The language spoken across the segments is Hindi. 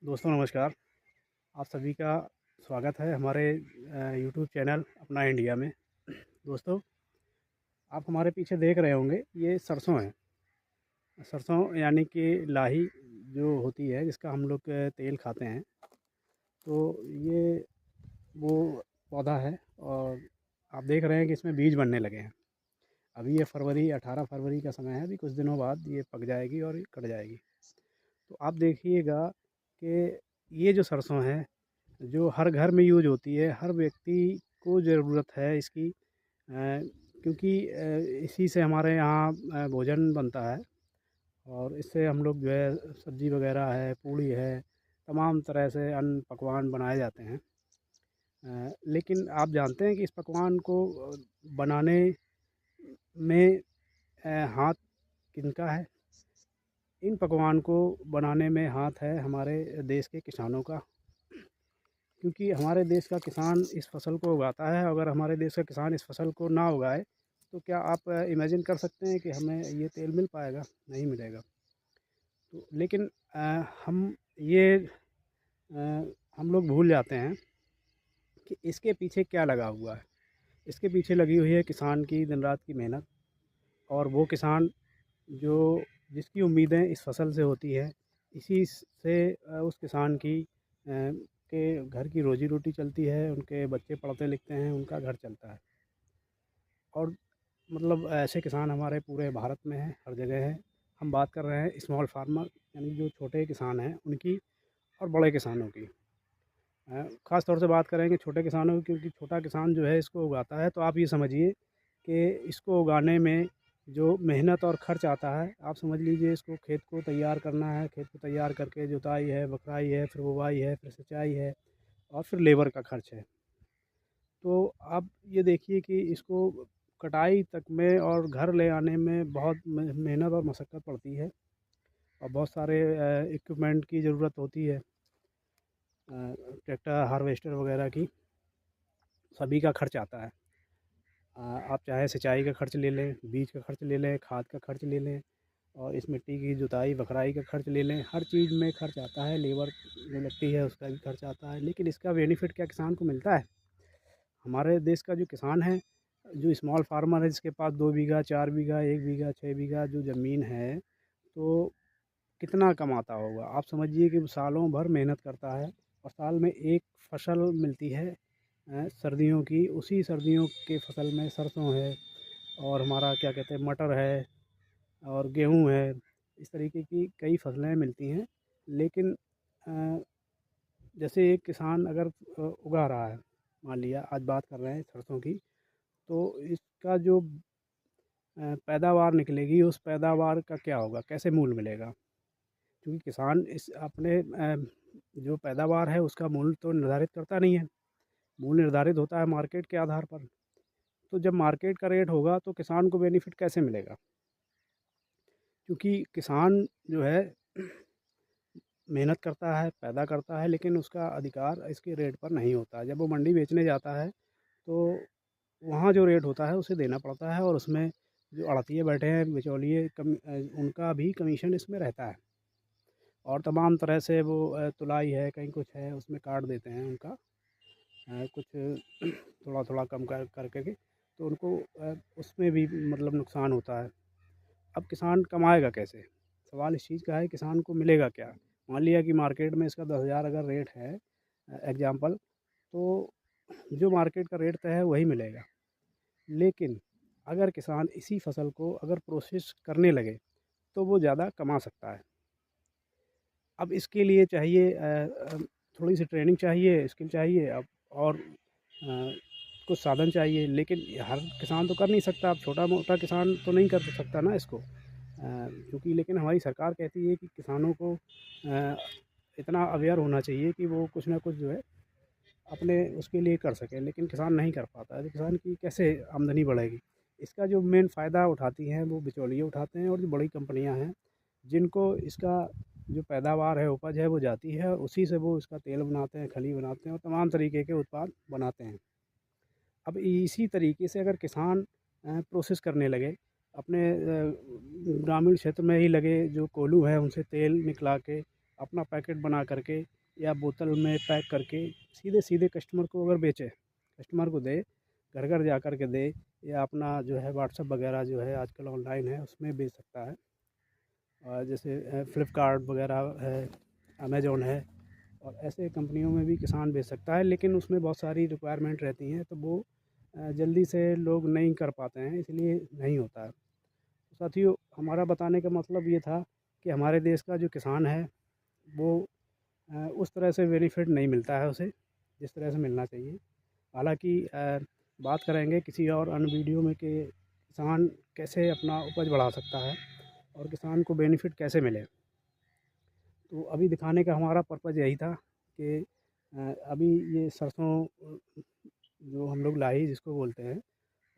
दोस्तों नमस्कार। आप सभी का स्वागत है हमारे यूट्यूब चैनल अपना इंडिया में। दोस्तों, आप हमारे पीछे देख रहे होंगे, ये सरसों है। सरसों यानी कि लाही जो होती है, जिसका हम लोग तेल खाते हैं। तो ये वो पौधा है और आप देख रहे हैं कि इसमें बीज बनने लगे हैं। अभी ये फरवरी 18 फरवरी का समय है, अभी कुछ दिनों बाद ये पक जाएगी और ये कट जाएगी। तो आप देखिएगा कि ये जो सरसों है, जो हर घर में यूज़ होती है, हर व्यक्ति को ज़रूरत है इसकी। क्योंकि इसी से हमारे यहाँ भोजन बनता है और इससे हम लोग जो है सब्ज़ी वगैरह है, पूड़ी है, तमाम तरह से अन्न पकवान बनाए जाते हैं। लेकिन आप जानते हैं कि इस पकवान को बनाने में हाथ किनका है? इन पकवान को बनाने में हाथ है हमारे देश के किसानों का। क्योंकि हमारे देश का किसान इस फसल को उगाता है। अगर हमारे देश का किसान इस फसल को ना उगाए, तो क्या आप इमेजिन कर सकते हैं कि हमें ये तेल मिल पाएगा? नहीं मिलेगा। तो लेकिन हम ये हम लोग भूल जाते हैं कि इसके पीछे क्या लगा हुआ है। इसके पीछे लगी हुई है किसान की दिन रात की मेहनत। और वो किसान जो जिसकी उम्मीदें इस फसल से होती है, इसी से उस किसान की के घर की रोजी रोटी चलती है, उनके बच्चे पढ़ते लिखते हैं, उनका घर चलता है। और मतलब ऐसे किसान हमारे पूरे भारत में हैं, हर जगह हैं। हम बात कर रहे हैं स्मॉल फार्मर, यानी जो छोटे किसान हैं उनकी, और बड़े किसानों की। ख़ास तौर से बात करेंगे छोटे किसानों की, क्योंकि छोटा किसान जो है इसको उगाता है। तो आप ये समझिए कि इसको उगाने में जो मेहनत और खर्च आता है, आप समझ लीजिए इसको खेत को तैयार करना है, खेत को तैयार करके जुताई है, बखराई है, फिर बुवाई है, फिर सिंचाई है, और फिर लेबर का खर्च है। तो आप ये देखिए कि इसको कटाई तक में और घर ले आने में बहुत मेहनत और मशक्क़त पड़ती है, और बहुत सारे इक्विपमेंट की ज़रूरत होती है, ट्रैक्टर, हार्वेस्टर वगैरह की, सभी का खर्च आता है। आप चाहे सिंचाई का खर्च ले लें, बीज का खर्च ले लें, खाद का खर्च ले लें, और इस मिट्टी की जुताई बखराई का खर्च ले लें, हर चीज़ में खर्च आता है। लेबर जो लगती है उसका भी खर्च आता है। लेकिन इसका बेनिफिट क्या किसान को मिलता है? हमारे देश का जो किसान है, जो स्मॉल फार्मर है, जिसके पास 2 बीघा, 4 बीघा, 1 बीघा, 6 बीघा जो ज़मीन है, तो कितना कमाता होगा? आप समझिए कि वो सालों भर मेहनत करता है और साल में एक फसल मिलती है सर्दियों की। उसी सर्दियों के फसल में सरसों है, और हमारा क्या कहते हैं, मटर है, और गेहूँ है। इस तरीके की कई फसलें मिलती हैं। लेकिन अ, जैसे एक किसान अगर उगा रहा है, मान लिया आज बात कर रहे हैं सरसों की, तो इसका जो पैदावार निकलेगी, उस पैदावार का क्या होगा? कैसे मूल्य मिलेगा? क्योंकि किसान इस अपने जो पैदावार है उसका मूल्य तो निर्धारित करता नहीं है। मूल्य निर्धारित होता है मार्केट के आधार पर। तो जब मार्केट का रेट होगा तो किसान को बेनिफिट कैसे मिलेगा? क्योंकि किसान जो है मेहनत करता है, पैदा करता है, लेकिन उसका अधिकार इसके रेट पर नहीं होता है। जब वो मंडी बेचने जाता है, तो वहाँ जो रेट होता है उसे देना पड़ता है, और उसमें जो आड़तिए बैठे हैं, बिचौलिए उनका भी कमीशन इसमें रहता है। और तमाम तरह से वो तुलाई है, कहीं कुछ है, उसमें काट देते हैं उनका कुछ थोड़ा थोड़ा कम कर करके। तो उनको उसमें भी मतलब नुकसान होता है। अब किसान कमाएगा कैसे? सवाल इस चीज़ का है, किसान को मिलेगा क्या? मान लिया कि मार्केट में इसका 10,000 अगर रेट है, एग्जाम्पल, तो जो मार्केट का रेट तय है वही मिलेगा। लेकिन अगर किसान इसी फसल को अगर प्रोसेस करने लगे, तो वो ज़्यादा कमा सकता है। अब इसके लिए चाहिए थोड़ी सी ट्रेनिंग चाहिए, स्किल चाहिए, अब और कुछ साधन चाहिए। लेकिन हर किसान तो कर नहीं सकता। अब छोटा मोटा किसान तो नहीं कर सकता ना इसको, क्योंकि लेकिन हमारी सरकार कहती है कि किसानों को इतना अवेयर होना चाहिए कि वो कुछ ना कुछ जो है अपने उसके लिए कर सके। लेकिन किसान नहीं कर पाता है, तो किसान की कैसे आमदनी बढ़ेगी? इसका जो मेन फ़ायदा उठाती हैं वो बिचौलिए उठाते हैं, और जो बड़ी कंपनियां हैं, जिनको इसका जो पैदावार है, उपज है, वो जाती है, और उसी से वो इसका तेल बनाते हैं, खली बनाते हैं, और तमाम तरीके के उत्पाद बनाते हैं। अब इसी तरीके से अगर किसान प्रोसेस करने लगे, अपने ग्रामीण क्षेत्र में ही लगे जो कोल्हू है उनसे तेल निकला के अपना पैकेट बना करके या बोतल में पैक करके सीधे सीधे कस्टमर को अगर बेचे, कस्टमर को दे, घर घर जा कर के दे, या अपना जो है व्हाट्सएप वगैरह जो है आजकल ऑनलाइन है उसमें बेच सकता है। और जैसे फ्लिपकार्ट वगैरह है, अमेज़ॉन है, और ऐसे कंपनियों में भी किसान बेच सकता है, लेकिन उसमें बहुत सारी रिक्वायरमेंट रहती हैं, तो वो जल्दी से लोग नहीं कर पाते हैं, इसलिए नहीं होता है। तो साथियों, हमारा बताने का मतलब ये था कि हमारे देश का जो किसान है वो उस तरह से बेनिफिट नहीं मिलता है उसे, जिस तरह से मिलना चाहिए। हालांकि बात करेंगे किसी और अन्य वीडियो में कि किसान कैसे अपना उपज बढ़ा सकता है और किसान को बेनिफिट कैसे मिले। तो अभी दिखाने का हमारा पर्पज़ यही था कि अभी ये सरसों जो हम लोग लाही जिसको बोलते हैं,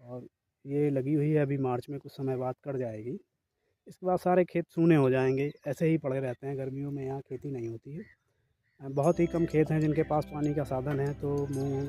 और ये लगी हुई है, अभी मार्च में कुछ समय बाद कट जाएगी। इसके बाद सारे खेत सूने हो जाएंगे, ऐसे ही पड़े रहते हैं, गर्मियों में यहाँ खेती नहीं होती है। बहुत ही कम खेत हैं जिनके पास पानी का साधन है, तो मूँग